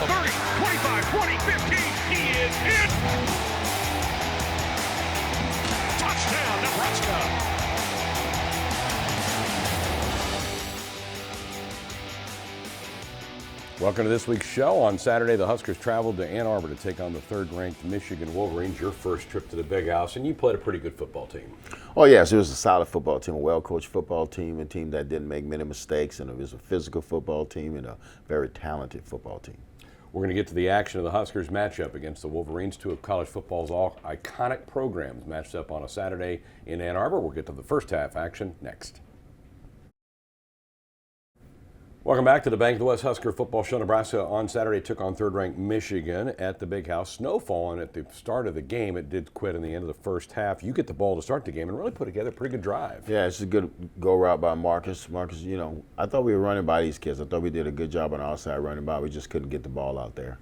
30, 25, 20, 15. He is in. Touchdown, Nebraska. Welcome to this week's show. On Saturday, the Huskers traveled to Ann Arbor to take on the third-ranked Michigan Wolverines. Your first trip to the Big House, and you played a pretty good football team. Oh, yes, it was a solid football team, a well-coached football team, a team that didn't make many mistakes, and it was a physical football team and a very talented football team. We're going to get to the action of the Huskers matchup against the Wolverines, two of college football's all iconic programs matched up on a Saturday in Ann Arbor. We'll get to the first half action next. Welcome back to the Bank of the West Husker Football Show. Nebraska on Saturday took on third-ranked Michigan at the Big House. Snow falling at the start of the game. It did quit in the end of the first half. You get the ball to start the game and really put together a pretty good drive. Yeah, it's a good go route by Marcus. Marcus, you know, I thought we were running by these kids. I thought we did a good job on our side running by. We just couldn't get the ball out there.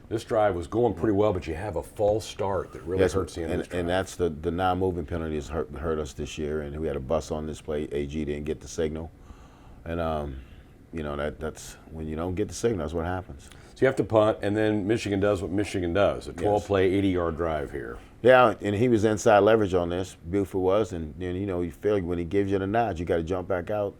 This drive was going pretty well, but you have a false start that really hurts the end of this drive. And that's the non-moving penalty has hurt us this year. And we had a bust on this play. AG didn't get the signal. And, you know, that's when you don't get the signal, that's what happens. So you have to punt, and then Michigan does what Michigan does, a 12-play, 80-yard drive here. Yeah, and he was inside leverage on this, Buford was, and you know, you feel like when he gives you the nod, you got to jump back out,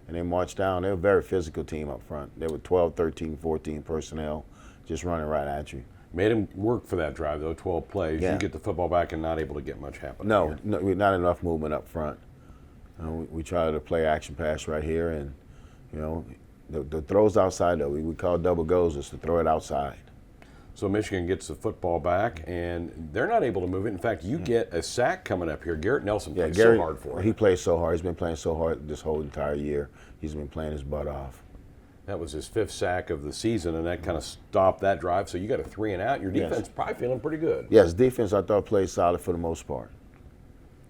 and they march down. They're a very physical team up front. They were 12, 13, 14 personnel just running right at you. Made him work for that drive, though, 12 plays. Yeah. You get the football back and not able to get much happen. No, not enough movement up front. We try to play action pass right here, and you know, the throws outside, though, we call double goes, is to throw it outside. So Michigan gets the football back, and they're not able to move it. In fact, you get a sack coming up here. Garrett Nelson plays so hard for him. He plays so hard. He's been playing so hard this whole entire year. He's been playing his butt off. That was his fifth sack of the season, and that kind of stopped that drive. So you got a 3 and out. Your defense probably feeling pretty good. Yes, defense I thought played solid for the most part.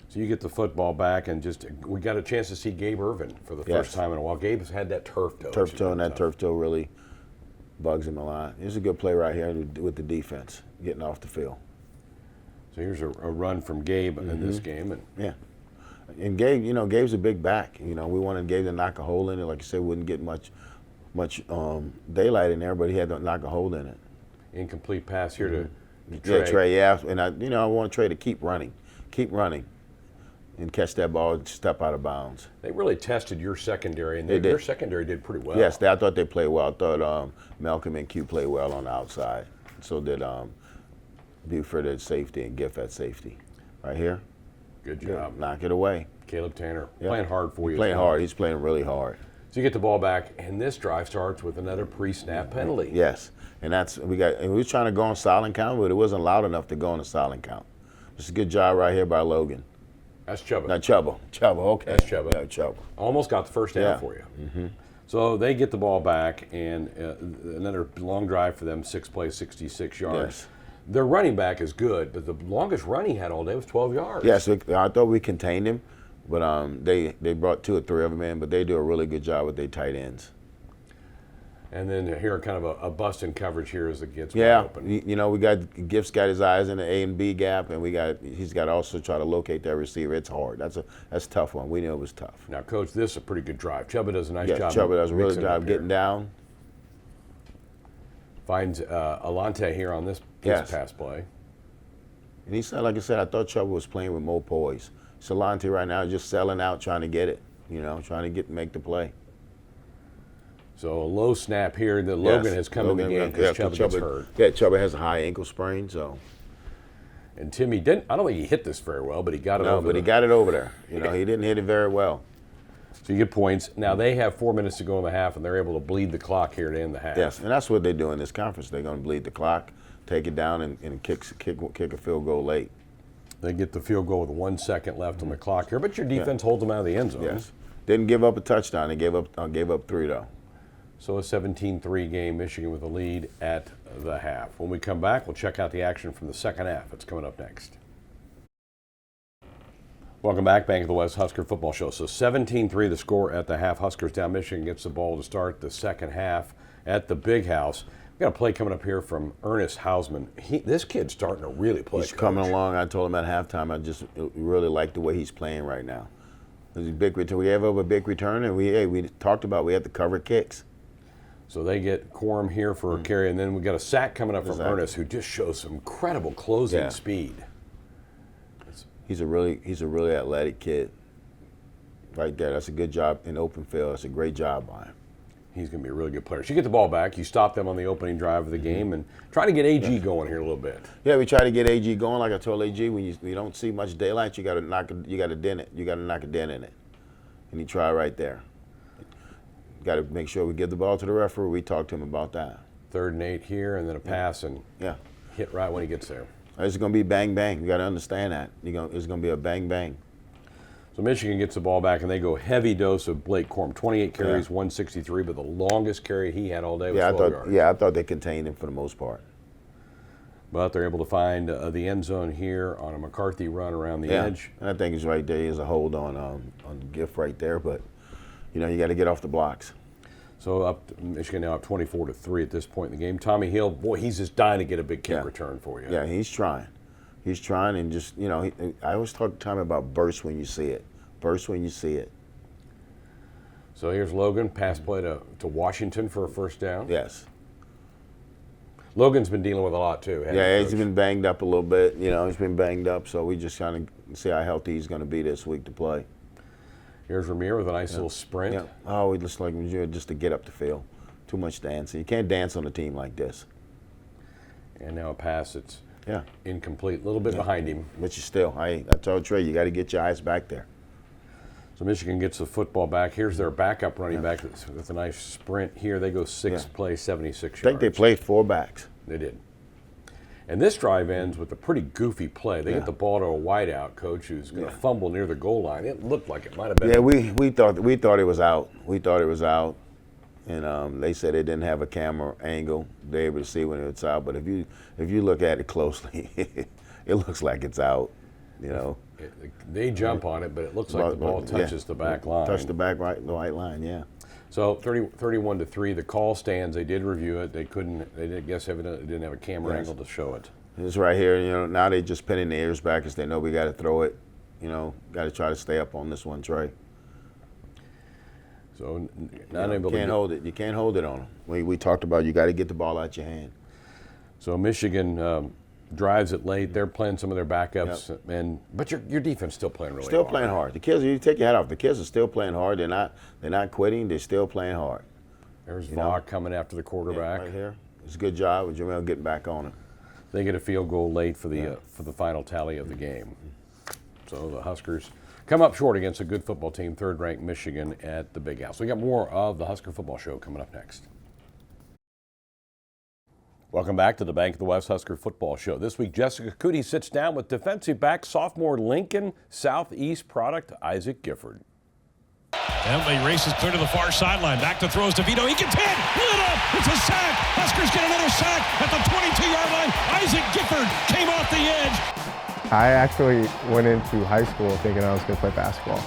So you get the football back, and we got a chance to see Gabe Irvin for the first time in a while. Gabe has had that turf toe. Turf toe, and that turf toe really bugs him a lot. It's a good play right here with the defense, getting off the field. So here's a run from Gabe in this game. And Gabe, you know, Gabe's a big back. You know, we wanted Gabe to knock a hole in it. Like you said, we wouldn't get much daylight in there, but he had to knock a hole in it. Incomplete pass here to Trey. Yeah, Trey, yeah. And I want Trey to keep running, and catch that ball and step out of bounds. They really tested your secondary, and your secondary did pretty well. Yes, I thought they played well. I thought Malcolm and Q played well on the outside. So did Buford at safety and Giff at safety. Right here. Good job. Knock it away. Caleb Tanner playing hard for you. Playing hard. He's playing really hard. So you get the ball back, and this drive starts with another pre-snap penalty. Yes, and we were trying to go on silent count, but it wasn't loud enough to go on a silent count. It's a good job right here by Logan. That's Chubba. Not Chubba. Chubba, okay. That's Chubba. Yeah, Chubba. Almost got the first down for you. Mm-hmm. So they get the ball back, and another long drive for them, 6 plays, 66 yards. Yes. Their running back is good, but the longest run he had all day was 12 yards. Yes, I thought we contained him, but they brought 2 or 3 of them in, but they do a really good job with their tight ends. And then here, kind of a bust in coverage here as it gets open. You know, Giff's got his eyes in the A and B gap, and he's got to also try to locate that receiver. It's hard. That's a tough one. We knew it was tough. Now, Coach, this is a pretty good drive. Chubba does a nice job. Chubba does a really good job getting down. Finds Alante here on this pass play. And he said, like I said, I thought Chubba was playing with more poise. Alante right now just selling out, trying to get it. You know, trying to make the play. So a low snap here. Logan has come in the game because Chubba gets hurt. Yeah, Chubba has a high ankle sprain, so. And Timmy didn't. I don't think he hit this very well, but he got it over. No, but he got it over there. You know, he didn't hit it very well. So you get points. Now they have 4 minutes to go in the half, and they're able to bleed the clock here to end the half. Yes, and that's what they do in this conference. They're going to bleed the clock, take it down, and kick a field goal late. They get the field goal with 1 second left on the clock here, but your defense holds them out of the end zone. Yes, didn't give up a touchdown. They gave up 3 though. So a 17-3 game, Michigan with a lead at the half. When we come back, we'll check out the action from the second half. It's coming up next. Welcome back, Bank of the West Husker Football Show. So 17-3 the score at the half. Huskers down. Michigan gets the ball to start the second half at the Big House. We've got a play coming up here from Ernest Hausman. This kid's starting to really play. He's coming along. I told him at halftime, I just really like the way he's playing right now. There's a big return. We gave up a big return, and we talked about we had to cover kicks. So they get Quorum here for a carry, and then we got a sack coming up from Ernest, who just shows some incredible closing speed. He's a really athletic kid. Right there, that's a good job in open field. That's a great job by him. He's going to be a really good player. So you get the ball back, you stop them on the opening drive of the game, and try to get AG going here a little bit. Yeah, we try to get AG going. Like I told AG, when you don't see much daylight, you got to knock a dent it. You got to knock a dent in it, and he tried right there. Got to make sure we give the ball to the referee. We talked to him about that. 3rd and 8 here, and then a pass, and hit right when he gets there. It's going to be bang bang. You got to understand that. It's going to be a bang bang. So Michigan gets the ball back, and they go heavy dose of Blake Corum. 28 carries, 163, but the longest carry he had all day was 12 yards. Yeah, I thought they contained him for the most part. But they're able to find the end zone here on a McCarthy run around the edge. And I think it's right there. There's a hold on the gift right there, but you got to get off the blocks. So Michigan now up 24-3 at this point in the game. Tommy Hill, boy, he's just dying to get a big kick return for you. Yeah, he's trying. He's trying, and just, I always talk to Tommy about burst when you see it. Burst when you see it. So here's Logan, pass play to Washington for a first down. Yes. Logan's been dealing with a lot too. Yeah, he's been banged up a little bit. He's been banged up, so we just kind of see how healthy he's going to be this week to play. Here's Ramir with a nice little sprint. Yeah. Oh, he looks like just to get up the field. Too much dancing. You can't dance on a team like this. And now a pass. It's incomplete. A little bit behind him. But you still, I told Trey, you got to get your eyes back there. So Michigan gets the football back. Here's their backup running back with a nice sprint here. They go 6 plays, 76 yards. I think they played 4 backs. They did. And this drive ends with a pretty goofy play. They get the ball to a wideout coach who's going to fumble near the goal line. It looked like it might have been. Yeah, we thought it was out. We thought it was out. And they said they didn't have a camera angle. They're able to see when it's out. But if you look at it closely, it looks like it's out. They jump on it, but it looks like the ball touches the back line. Touched the right line, yeah. So 31-3, the call stands. They did review it. They didn't guess evidently didn't have a camera angle to show it. It's right here. Now they just pinning the ears back as they know we got to throw it. Got to try to stay up on this one, Trey. So not able to hold it. You can't hold it on them. We talked about you got to get the ball out your hand. So Michigan drives it late. They're playing some of their backups, but your defense still playing really hard. Playing hard. The kids, you take your hat off. The kids are still playing hard. They're not quitting. They're still playing hard. There's Vaughn coming after the quarterback. Right here. It's a good job with Jamel getting back on him. They get a field goal late for the final tally of the game. So the Huskers come up short against a good football team, 3rd-ranked Michigan at the Big House. We got more of the Husker Football Show coming up next. Welcome back to the Bank of the West Husker Football Show. This week, Jessica Cootie sits down with defensive back, sophomore Lincoln Southeast product, Isaac Gifford. Emily races clear to the far sideline. Back to throws to Vito. He gets hit. Lit up. It's a sack. Huskers get another sack at the 22-yard line. Isaac Gifford came off the edge. I actually went into high school thinking I was going to play basketball.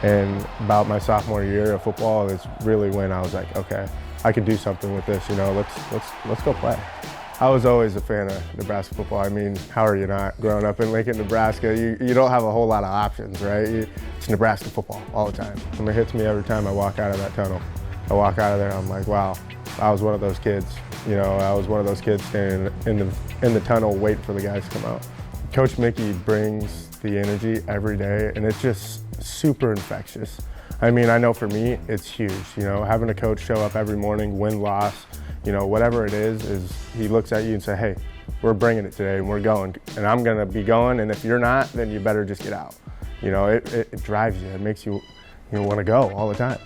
And about my sophomore year of football is really when I was like, okay, I can do something with this, let's go play. I was always a fan of Nebraska football. I mean, how are you not? Growing up in Lincoln, Nebraska, you don't have a whole lot of options, right? It's Nebraska football all the time. And it hits me every time I walk out of that tunnel. I walk out of there, I'm like, wow, I was one of those kids. I was one of those kids standing in the tunnel waiting for the guys to come out. Coach Mickey brings the energy every day, and it's just super infectious. I mean, I know for me, it's huge. Having a coach show up every morning, win, loss, whatever it is he looks at you and say, hey, we're bringing it today and we're going. And I'm going to be going, and if you're not, then you better just get out. It drives you. It makes you want to go all the time.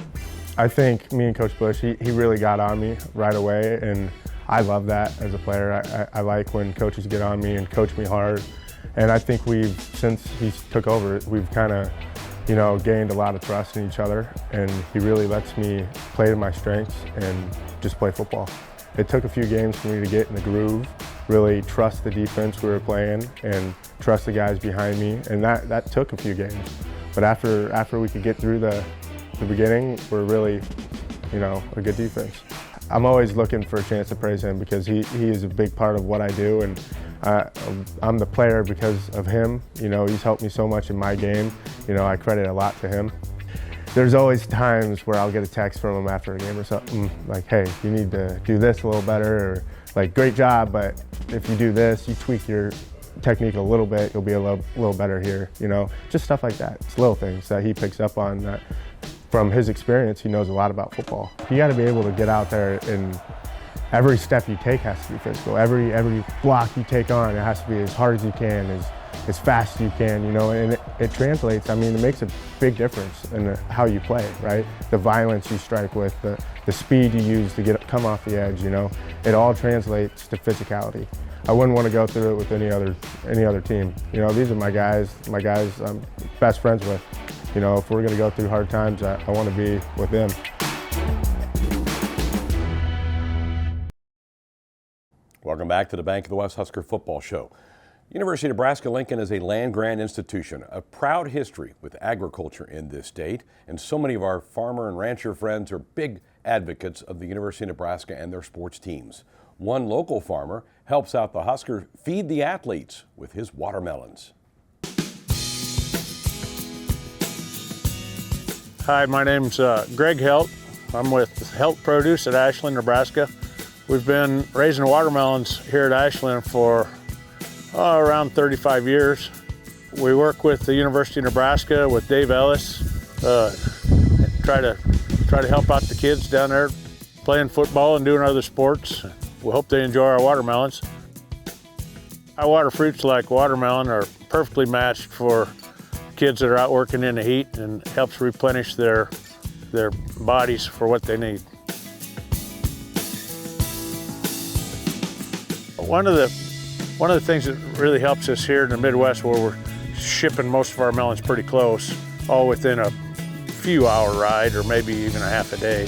I think me and Coach Bush, he really got on me right away, and I love that as a player. I like when coaches get on me and coach me hard. And I think since he took over, we've kind of gained a lot of trust in each other, and he really lets me play to my strengths and just play football. It took a few games for me to get in the groove, really trust the defense we were playing and trust the guys behind me, and that took a few games. But after we could get through the beginning, we're really, a good defense. I'm always looking for a chance to praise him because he is a big part of what I do, and I'm the player because of him. He's helped me so much in my game. I credit a lot to him. there's always times where I'll get a text from him after a game or something, like, hey, you need to do this a little better, or like, great job, but if you do this, you tweak your technique a little bit, you'll be a little better here, you know, just stuff like that. It's little things that he picks up on that from his experience. He knows a lot about football. You got to be able to get out there, and every step you take has to be physical. Every block you take on, it has to be as hard as you can, as fast as you can, you know, and it translates. I mean, it makes a big difference in how you play, right? The violence you strike with, the speed you use to come off the edge, you know, it all translates to physicality. I wouldn't want to go through it with any other team. You know, these are my guys I'm best friends with. You know, if we're going to go through hard times, I want to be with them. Welcome back to the Bank of the West Husker Football Show. University of Nebraska-Lincoln is a land-grant institution, a proud history with agriculture in this state, and so many of our farmer and rancher friends are big advocates of the University of Nebraska and their sports teams. One local farmer helps out the Huskers feed the athletes with his watermelons. Hi, my name's Greg Helt. I'm with Helt Produce at Ashland, Nebraska. We've been raising watermelons here at Ashland for around 35 years. We work with the University of Nebraska with Dave Ellis, try to help out the kids down there playing football and doing other sports. We hope they enjoy our watermelons. Our water fruits like watermelon are perfectly matched for kids that are out working in the heat, and helps replenish their bodies for what they need. One of the things that really helps us here in the Midwest, where we're shipping most of our melons pretty close, all within a few hour ride or maybe even a half a day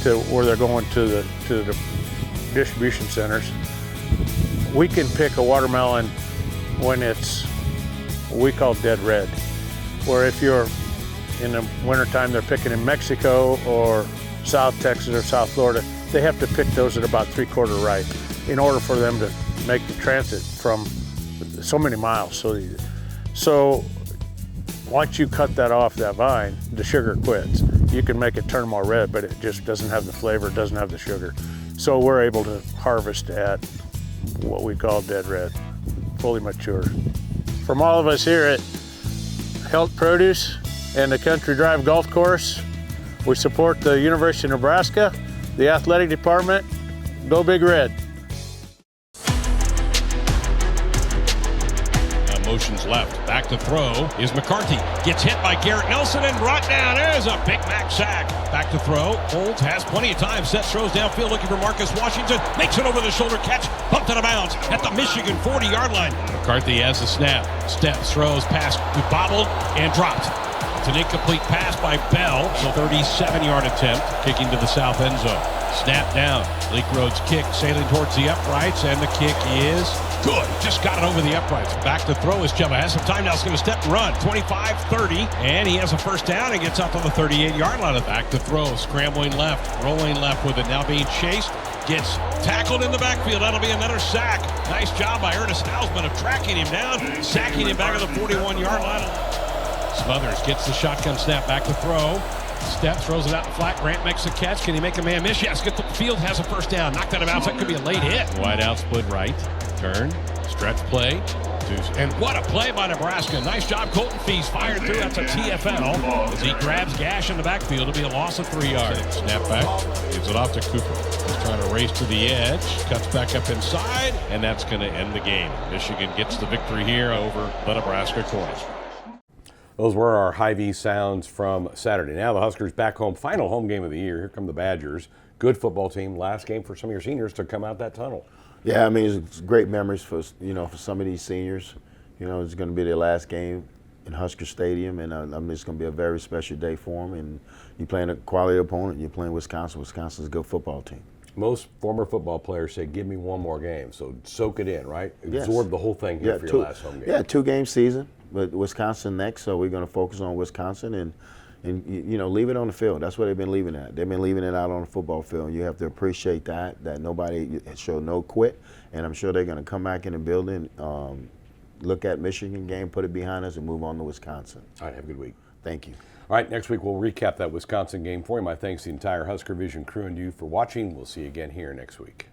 to where they're going to the distribution centers. We can pick a watermelon when it's what we call dead red, where if you're in the wintertime, they're picking in Mexico or South Texas or South Florida, they have to pick those at about 3/4 ripe in order for them to make the transit from so many miles. So once you cut that off that vine, the sugar quits. You can make it turn more red, but it just doesn't have the flavor, it doesn't have the sugar. So we're able to harvest at what we call dead red, fully mature. From all of us here at Helt Produce and the Country Drive Golf Course, we support the University of Nebraska, the athletic department. Go Big Red. Motions left. Back to throw is McCarthy. Gets hit by Garrett Nelson and brought down. There's a Big Mac sack. Back to throw. Holds, has plenty of time. Sets, throws downfield looking for Marcus Washington. Makes it over the shoulder catch. Bumped out of bounds at the Michigan 40-yard line. McCarthy has the snap. Steps, throws, pass, bobbled, and dropped. It's an incomplete pass by Bell. So 37-yard attempt. Kicking to the south end zone. Snap down. Leak Road's kick sailing towards the uprights, and the kick is good. Just got it over the uprights. Back to throw as Chubba has some time now. He's going to step and run. 25-30, and he has a first down and gets out to the 38-yard line. Back to throw, scrambling left, rolling left with it. Now being chased. Gets tackled in the backfield. That'll be another sack. Nice job by Ernest Hausman of tracking him down, sacking him back at the 41-yard line. Smothers gets the shotgun snap. Back to throw. Step, throws it out flat. Grant makes the catch. Can he make a man miss? Yes, get the field, has a first down. Knocked out of bounds. That could be a late hit. Wide out, split right. Turn, stretch play. And what a play by Nebraska. Nice job. Colton Fees fired through. That's a TFL as he grabs Gash in the backfield. It'll be a loss of 3 yards. Snap back. Gives it off to Cooper. He's trying to race to the edge. Cuts back up inside. And that's going to end the game. Michigan gets the victory here over the Nebraska Corners. Those were our Hy-Vee sounds from Saturday. Now the Huskers back home, final home game of the year. Here come the Badgers. Good football team. Last game for some of your seniors to come out that tunnel. Yeah, I mean, it's great memories for for some of these seniors. It's going to be their last game in Husker Stadium, and it's going to be a very special day for them. And you're playing a quality opponent. You're playing Wisconsin. Wisconsin's a good football team. Most former football players say, give me one more game. So soak it in, right? Yes. Absorb the whole thing here for your last home game. Yeah, 2-game season, but Wisconsin next, so we're going to focus on Wisconsin and leave it on the field. That's what they've been leaving at. They've been leaving it out on the football field. You have to appreciate that nobody showed no quit, and I'm sure they're going to come back in the building, look at Michigan game, put it behind us, and move on to Wisconsin. All right, have a good week. Thank you. All right, next week we'll recap that Wisconsin game for you. My thanks to the entire Husker Vision crew and you for watching. We'll see you again here next week.